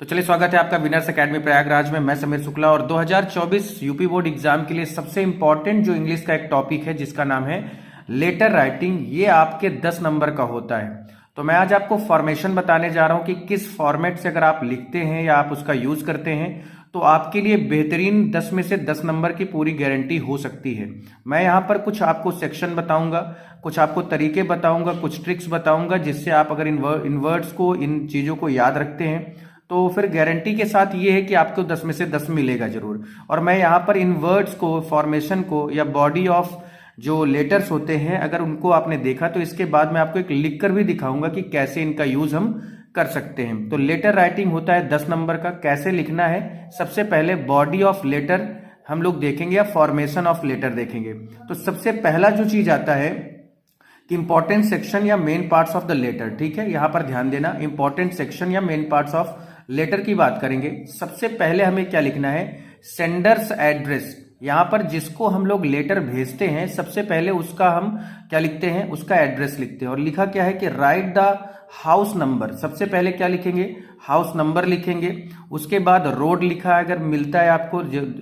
तो चलिए, स्वागत है आपका विनर्स एकेडमी प्रयागराज में। मैं समीर शुक्ला और 2024 यूपी बोर्ड एग्जाम के लिए सबसे इंपॉर्टेंट जो इंग्लिश का एक टॉपिक है जिसका नाम है लेटर राइटिंग, ये आपके 10 नंबर का होता है। तो मैं आज आपको फॉर्मेशन बताने जा रहा हूं कि किस फॉर्मेट से अगर आप लिखते हैं या आप उसका यूज करते हैं तो आपके लिए बेहतरीन 10 में से 10 नंबर की पूरी गारंटी हो सकती है। मैं यहाँ पर कुछ आपको सेक्शन बताऊंगा, कुछ आपको तरीके बताऊंगा, कुछ ट्रिक्स बताऊंगा जिससे आप अगर इन वर्ड्स को, इन चीजों को याद रखते हैं तो फिर गारंटी के साथ ये है कि आपको 10 में से 10 मिलेगा जरूर। और मैं यहाँ पर इन वर्ड्स को, फॉर्मेशन को या बॉडी ऑफ जो लेटर्स होते हैं, अगर उनको आपने देखा तो इसके बाद मैं आपको एक लिख कर भी दिखाऊंगा कि कैसे इनका यूज हम कर सकते हैं। तो लेटर राइटिंग होता है 10 नंबर का। कैसे लिखना है, सबसे पहले बॉडी ऑफ लेटर हम लोग देखेंगे या फॉर्मेशन ऑफ लेटर देखेंगे। तो सबसे पहला जो चीज आता है कि इंपॉर्टेंट सेक्शन या main parts of the letter. ठीक है, यहां पर ध्यान देना, इंपॉर्टेंट सेक्शन या मेन पार्ट्स ऑफ लेटर की बात करेंगे। सबसे पहले हमें क्या लिखना है, सेंडर्स एड्रेस। यहां पर जिसको हम लोग लेटर भेजते हैं सबसे पहले उसका हम क्या लिखते हैं, उसका एड्रेस लिखते हैं। और लिखा क्या है कि राइट द हाउस नंबर। सबसे पहले क्या लिखेंगे, हाउस नंबर लिखेंगे। उसके बाद रोड लिखा है, अगर मिलता है आपको,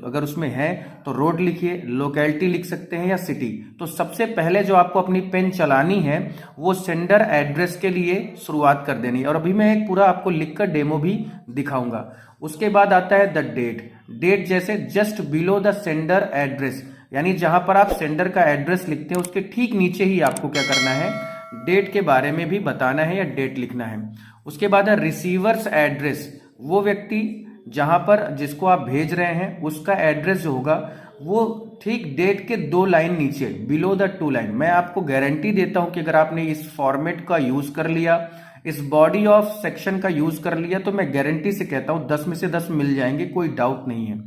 अगर उसमें है तो रोड लिखिए। लोकेलिटी लिख सकते हैं या सिटी। तो सबसे पहले जो आपको अपनी पेन चलानी है वो सेंडर एड्रेस के लिए शुरुआत कर देनी है। और अभी मैं एक पूरा आपको लिखकर डेमो भी दिखाऊंगा। उसके बाद आता है द डेट। डेट जैसे just below the sender address, यानी जहां पर आप सेंडर का एड्रेस लिखते हैं उसके ठीक नीचे ही आपको क्या करना है, डेट के बारे में भी बताना है या डेट लिखना है। उसके बाद है रिसीवर्स एड्रेस। वो व्यक्ति जहां पर जिसको आप भेज रहे हैं उसका एड्रेस जो होगा वो ठीक डेट के 2 लाइन नीचे, बिलो द 2 लाइन। मैं आपको गारंटी देता हूं कि अगर आपने इस फॉर्मेट का यूज कर लिया, इस बॉडी ऑफ सेक्शन का यूज कर लिया, तो मैं गारंटी से कहता हूं 10 में से 10 मिल जाएंगे, कोई डाउट नहीं है।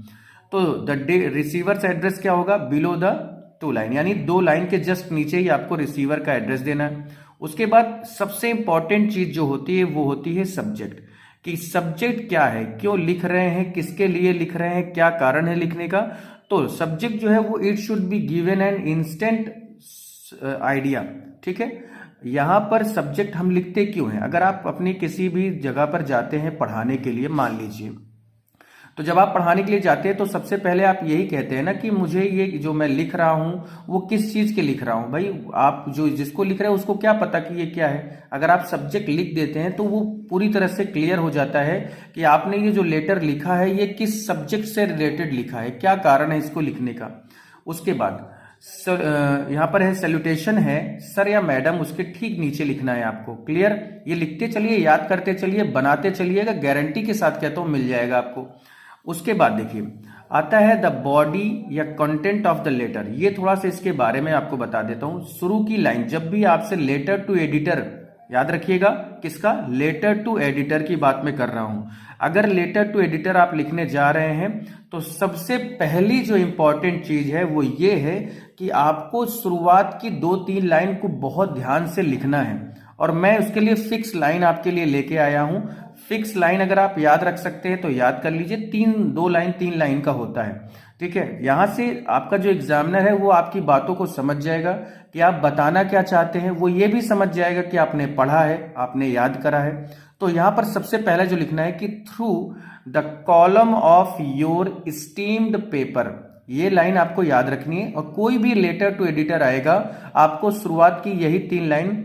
तो द रिसीवर्स एड्रेस क्या होगा, बिलो द 2 लाइन, यानी 2 लाइन के जस्ट नीचे ही आपको रिसीवर का एड्रेस देना है। उसके बाद सबसे इंपॉर्टेंट चीज जो होती है वो होती है सब्जेक्ट। कि सब्जेक्ट क्या है, क्यों लिख रहे हैं, किसके लिए लिख रहे हैं, क्या कारण है लिखने का। तो सब्जेक्ट जो है वो it should be given an instant idea. ठीक है, यहां पर सब्जेक्ट हम लिखते क्यों हैं, अगर आप अपनी किसी भी जगह पर जाते हैं पढ़ाने के लिए, मान लीजिए, तो जब आप पढ़ाने के लिए जाते हैं तो सबसे पहले आप यही कहते हैं ना कि मुझे ये जो मैं लिख रहा हूं वो किस चीज के लिख रहा हूं। भाई आप जो जिसको लिख रहे हैं उसको क्या पता कि ये क्या है। अगर आप सब्जेक्ट लिख देते हैं तो वो पूरी तरह से क्लियर हो जाता है कि आपने ये जो लेटर लिखा है ये किस सब्जेक्ट से रिलेटेड लिखा है, क्या कारण है इसको लिखने का। उसके बाद यहां पर है सैल्यूटेशन है, सर या मैडम, उसके ठीक नीचे लिखना है आपको। क्लियर, ये लिखते चलिए, याद करते चलिए, बनाते चलिएगा, गारंटी के साथ कहता हूं मिल जाएगा आपको। उसके बाद देखिए आता है द बॉडी या कंटेंट ऑफ द लेटर। ये थोड़ा सा इसके बारे में आपको बता देता हूं। शुरू की लाइन, जब भी आपसे लेटर टू एडिटर, याद रखिएगा किसका, लेटर टू एडिटर की बात मैं कर रहा हूं। अगर लेटर टू एडिटर आप लिखने जा रहे हैं तो सबसे पहली जो इंपॉर्टेंट चीज है वो ये है कि आपको शुरुआत की 2-3 लाइन को बहुत ध्यान से लिखना है। और मैं उसके लिए फिक्स लाइन आपके लिए लेके आया हूं। फिक्स लाइन अगर आप याद रख सकते हैं तो याद कर लीजिए, 3 लाइन का होता है। ठीक है, यहां से आपका जो एग्जामिनर है वो आपकी बातों को समझ जाएगा कि आप बताना क्या चाहते हैं, वो ये भी समझ जाएगा कि आपने पढ़ा है, आपने याद करा है। तो यहां पर सबसे पहला जो लिखना है कि through the column of your esteemed paper, ये लाइन आपको याद रखनी है। और कोई भी लेटर टू एडिटर आएगा आपको शुरुआत की यही 3 लाइन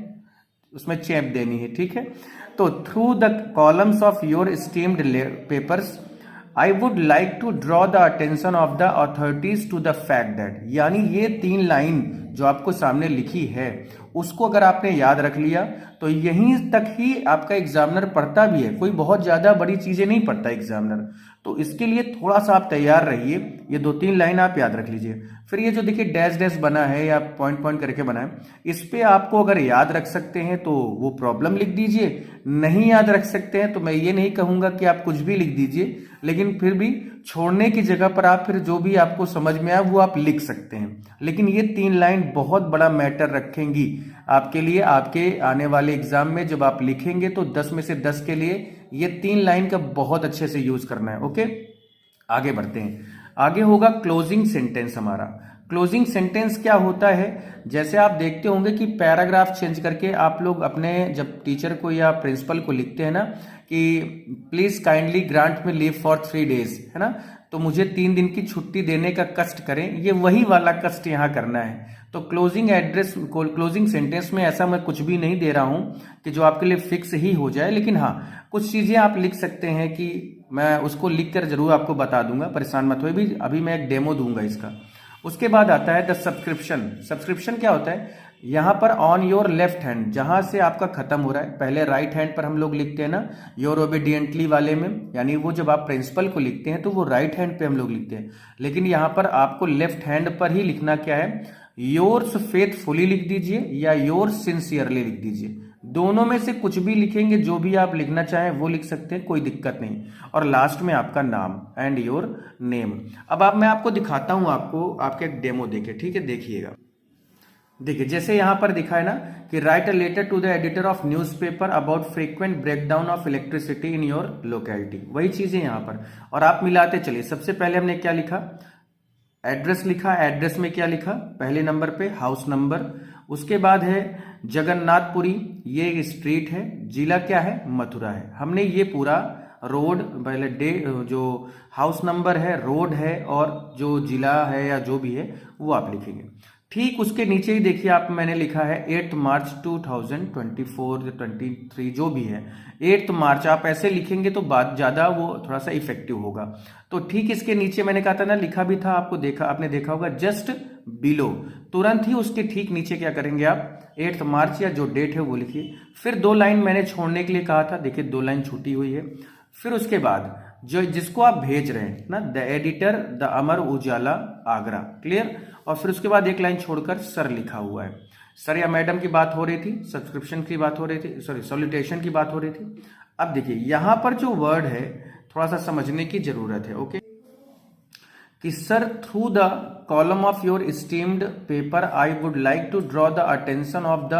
उसमें चेप देनी है। ठीक है, तो through the columns of your esteemed papers I would like to draw the attention of the authorities to the fact that, यानी ये 3 लाइन जो आपको सामने लिखी है उसको अगर आपने याद रख लिया तो यहीं तक ही आपका एग्जामिनर पढ़ता भी है, कोई बहुत ज्यादा बड़ी चीजें नहीं पढ़ता एग्जामिनर। तो इसके लिए थोड़ा सा आप तैयार रहिए, ये 2-3 लाइन आप याद रख लीजिए। फिर ये जो देखिए डैश डैश बना है या पॉइंट पॉइंट करके बना है, इस पे आपको अगर याद रख सकते हैं तो वो प्रॉब्लम लिख दीजिए, नहीं याद रख सकते हैं तो मैं ये नहीं कहूंगा कि आप कुछ भी लिख दीजिए, लेकिन फिर भी छोड़ने की जगह पर आप फिर जो भी आपको समझ में आए वो आप लिख सकते हैं। लेकिन ये 3 लाइन बहुत बड़ा मैटर रखेंगी आपके लिए। आपके आने वाले एग्जाम में जब आप लिखेंगे तो 10 में से 10 के लिए ये 3 लाइन का बहुत अच्छे से यूज करना है। ओके, आगे बढ़ते हैं। आगे होगा क्लोजिंग सेंटेंस हमारा। क्लोजिंग सेंटेंस क्या होता है, जैसे आप देखते होंगे कि पैराग्राफ चेंज करके आप लोग अपने जब टीचर को या प्रिंसिपल को लिखते हैं ना कि प्लीज काइंडली ग्रांट में लीव फॉर 3 days, है ना, तो मुझे 3 दिन की छुट्टी देने का कष्ट करें, ये वही वाला कष्ट यहाँ करना है। तो क्लोजिंग सेंटेंस में ऐसा मैं कुछ भी नहीं दे रहा हूं कि जो आपके लिए फिक्स ही हो जाए, लेकिन हाँ कुछ चीजें आप लिख सकते हैं कि मैं उसको लिख कर जरूर आपको बता दूंगा, परेशान मत होइए। भी अभी मैं एक डेमो दूंगा इसका। उसके बाद आता है द सब्सक्रिप्शन। सब्सक्रिप्शन क्या होता है, यहां पर ऑन योर लेफ्ट हैंड, जहां से आपका खत्म हो रहा है, पहले राइट हैंड पर हम लोग लिखते हैं ना योर ओबीडियंटली वाले में, यानी वो जब आप प्रिंसिपल को लिखते हैं तो वो राइट हैंड पे हम लोग लिखते हैं, लेकिन यहां पर आपको लेफ्ट हैंड पर ही लिखना क्या है, योर्स फेथफुली लिख दीजिए या योर्स सिंसियरली लिख दीजिए। दोनों में से कुछ भी लिखेंगे, जो भी आप लिखना चाहें वो लिख सकते हैं, कोई दिक्कत नहीं। और लास्ट में आपका नाम एंड योर नेम। अब मैं आपको दिखाता हूं, आपको आपके एक डेमो देके, ठीक है, देखिएगा। देखिए जैसे यहां पर दिखा है ना कि write a letter to the editor of newspaper about frequent breakdown of electricity in your locality, वही चीजें यहां पर। और आप मिलाते चलिए, सबसे पहले हमने क्या लिखा, एड्रेस लिखा। एड्रेस में क्या लिखा, पहले नंबर पे हाउस नंबर, उसके बाद है जगन्नाथपुरी, ये एक स्ट्रीट है, जिला क्या है, मथुरा है। हमने ये पूरा रोड पहले जो हाउस नंबर है, रोड है, और जो जिला है या जो भी है वो आप लिखेंगे। ठीक उसके नीचे ही देखिए आप, मैंने लिखा है 8 मार्च 2024 या 23 जो भी है, 8 मार्च आप ऐसे लिखेंगे तो बात ज्यादा वो थोड़ा सा इफेक्टिव होगा। तो ठीक इसके नीचे मैंने कहा था ना, लिखा भी था, आपने देखा होगा जस्ट बिलो, तुरंत ही उसके ठीक नीचे क्या करेंगे आप 8 मार्च या जो डेट है वो लिखिए। फिर 2 लाइन मैंने छोड़ने के लिए कहा था, देखिए 2 लाइन छूटी हुई है। फिर उसके बाद जो जिसको आप भेज रहे हैं ना, the editor the Amar Ujala Agra, clear. और फिर उसके बाद 1 लाइन छोड़कर सर लिखा हुआ है। सर या मैडम की बात हो रही थी, सब्सक्रिप्शन की बात हो रही थी, सॉरी सॉल्यूटेशन की बात हो रही थी। अब देखिए यहां पर जो वर्ड है थोड़ा सा समझने की जरूरत है, ओके, कि sir through the column of your esteemed paper I would like to draw the attention of the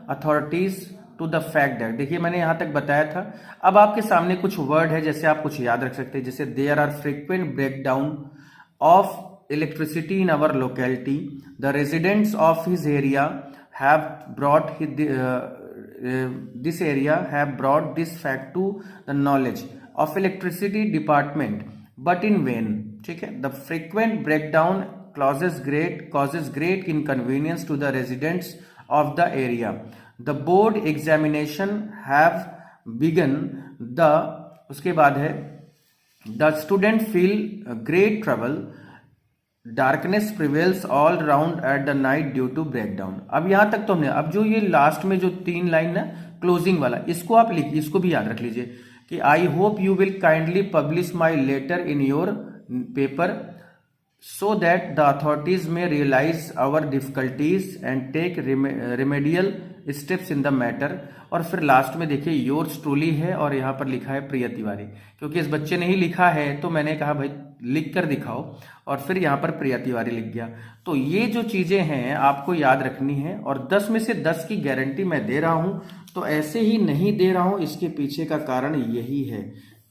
authorities to the fact that, देखिए मैंने यहां तक बताया था। अब आपके सामने कुछ वर्ड है, जैसे आप कुछ याद रख सकते हैं, जैसे there are frequent breakdown of electricity in our locality, the residents of his area have brought this area have brought this fact to the knowledge of electricity department but in vain, ठीक है। the frequent breakdown causes great inconvenience to the residents of the area, the board examination have begun, the उसके बाद है the student feel great trouble, darkness prevails all round at the night due to breakdown. अब यहां तक तो हमने, अब जो ये लास्ट में जो 3 लाइन ना क्लोजिंग वाला, इसको आप लिखिए, इसको भी याद रख लीजिए कि I hope you will kindly publish my letter in your paper so that the authorities may realize our difficulties and take remedial steps in the matter. और फिर लास्ट में देखिए योर्स ट्रूली है और यहाँ पर लिखा है प्रिया तिवारी, क्योंकि इस बच्चे ने ही लिखा है तो मैंने कहा भाई लिख कर दिखाओ, और फिर यहाँ पर प्रिया तिवारी लिख गया। तो ये जो चीजें हैं आपको याद रखनी है, और 10 में से 10 की गारंटी मैं दे रहा हूं, तो ऐसे ही नहीं दे रहा हूं, इसके पीछे का कारण यही है,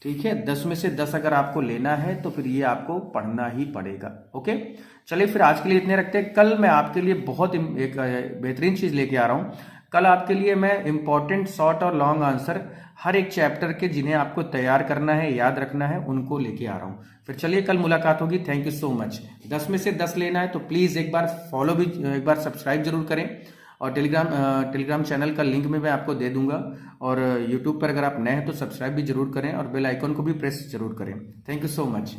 ठीक है। 10 में से 10 अगर आपको लेना है तो फिर ये आपको पढ़ना ही पड़ेगा, ओके। चलिए फिर आज के लिए इतने रखते हैं। कल मैं आपके लिए बहुत एक बेहतरीन चीज लेके आ रहा हूं। कल आपके लिए मैं इंपॉर्टेंट शॉर्ट और लॉन्ग आंसर हर एक चैप्टर के जिन्हें आपको तैयार करना है, याद रखना है, उनको लेके आ रहा हूं। फिर चलिए कल मुलाकात होगी। Thank you so much. 10 में से 10 लेना है तो प्लीज एक बार फॉलो भी, एक बार सब्सक्राइब जरूर करें, और टेलीग्राम चैनल का लिंक में मैं आपको दे दूंगा, और यूट्यूब पर अगर आप नए हैं तो सब्सक्राइब भी जरूर करें और बेल आइकन को भी प्रेस जरूर करें। Thank you so much.